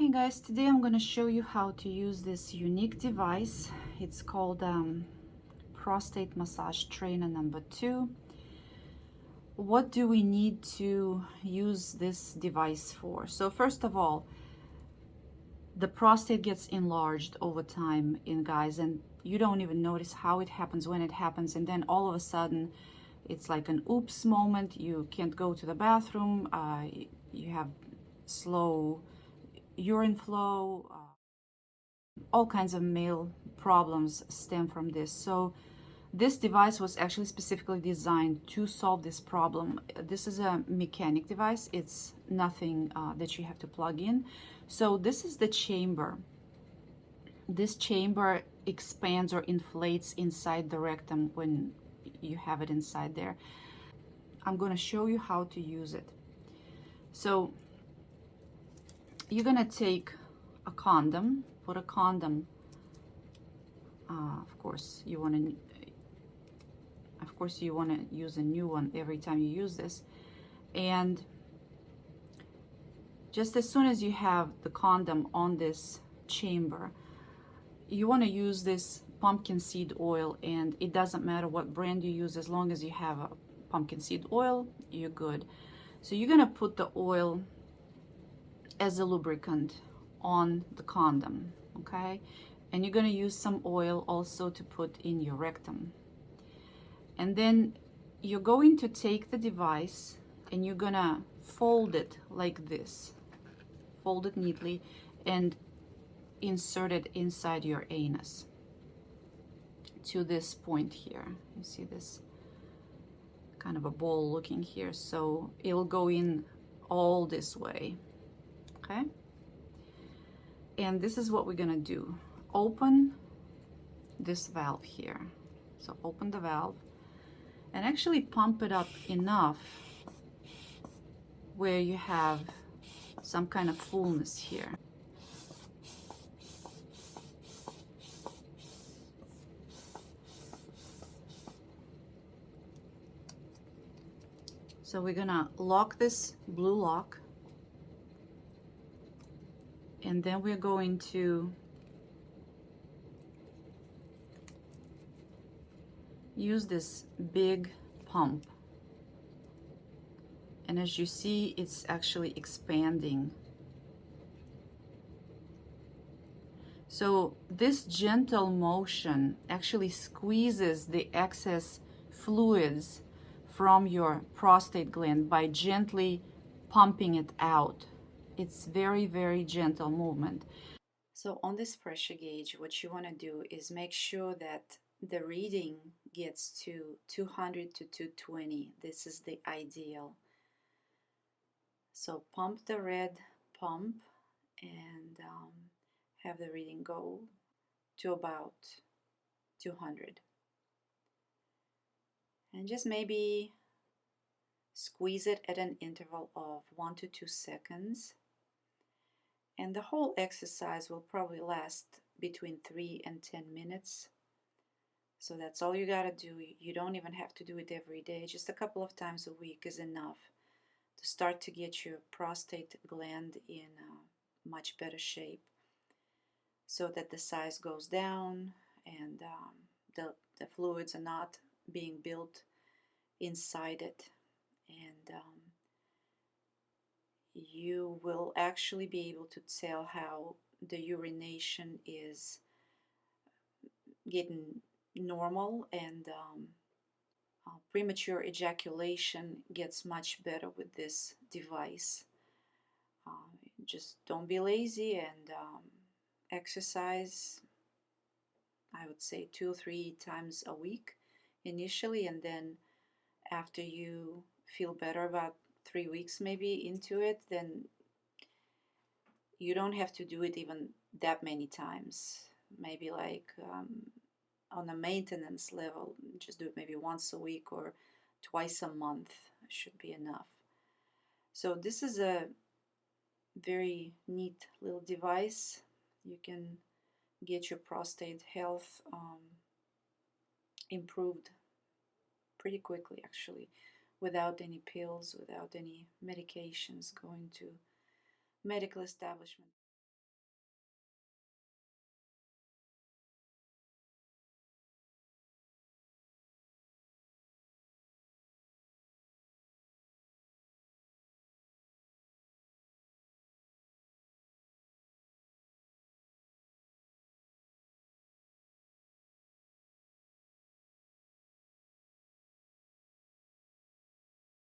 Hey guys, today I'm going to show you how to use this unique device. It's called Prostate Massage Trainer number 2. What do we need to use this device for? So first of all, the prostate gets enlarged over time in guys, and you don't even notice how it happens, when it happens, and then all of a sudden it's like an oops moment. You can't go to the bathroom, you have slow urine flow, all kinds of male problems stem from this. So this device was actually specifically designed to solve this problem. This is a mechanic device. It's nothing that you have to plug in. So this is the chamber. This chamber expands or inflates inside the rectum when you have it inside there. I'm going to show you how to use it. So you're going to take a condom, put a condom. Of course you want to use a new one every time you use this. And just as soon as you have the condom on this chamber, you want to use this pumpkin seed oil, and it doesn't matter what brand you use, as long as you have a pumpkin seed oil, you're good. So you're going to put the oil as a lubricant on the condom, okay? And you're going to use some oil also to put in your rectum. And then you're going to take the device and you're going to fold it like this. Fold it neatly and insert it inside your anus to this point here. You see this kind of a ball looking here. So it'll go in all this way, okay? And this is what we're going to do. Open this valve here. So open the valve and actually pump it up enough where you have some kind of fullness here. So we're gonna lock this blue lock, and then we're going to use this big pump. And as you see, it's actually expanding. So this gentle motion actually squeezes the excess fluids from your prostate gland by gently pumping it out. It's very, very gentle movement. So on this pressure gauge, what you want to do is make sure that the reading gets to 200 to 220. This is the ideal. So pump the red pump and have the reading go to about 200. And just maybe squeeze it at an interval of 1 to 2 seconds. And the whole exercise will probably last between 3 and 10 minutes. So that's all you gotta do. You don't even have to do it every day. Just a couple of times a week is enough to start to get your prostate gland in much better shape, so that the size goes down and the fluids are not being built inside it. And you will actually be able to tell how the urination is getting normal, and premature ejaculation gets much better with this device. Just don't be lazy and exercise, I would say 2 or 3 times a week initially, and then after you feel better, about 3 weeks maybe into it, then you don't have to do it even that many times. Maybe like on a maintenance level, just do it maybe once a week or twice a month should be enough. So this is a very neat little device. You can get your prostate health improved pretty quickly, actually, without any pills, without any medications, going to medical establishment.